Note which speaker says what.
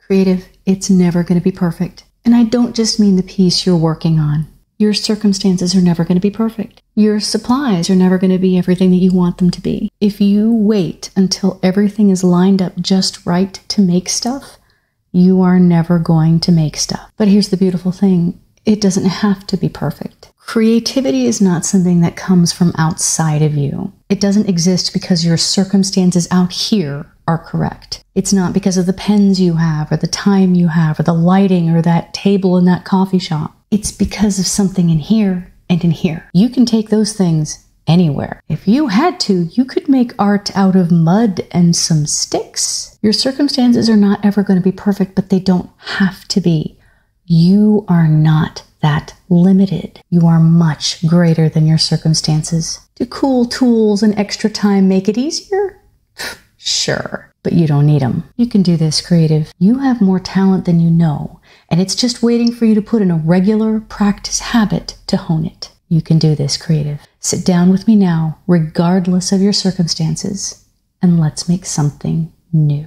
Speaker 1: Creative, it's never going to be perfect. And I don't just mean the piece you're working on. Your circumstances are never going to be perfect. Your supplies are never going to be everything that you want them to be. If you wait until everything is lined up just right to make stuff, you are never going to make stuff. But here's the beautiful thing. It doesn't have to be perfect. Creativity is not something that comes from outside of you. It doesn't exist because your circumstances out here are correct. It's not because of the pens you have, or the time you have, or the lighting, or that table in that coffee shop. It's because of something in here and in here. You can take those things anywhere. If you had to, you could make art out of mud and some sticks. Your circumstances are not ever going to be perfect, but they don't have to be. You are not that limited. You are much greater than your circumstances. Do cool tools and extra time make it easier? Sure, but you don't need them. You can do this, creative. You have more talent than you know, and it's just waiting for you to put in a regular practice habit to hone it. You can do this, creative. Sit down with me now, regardless of your circumstances, and let's make something new.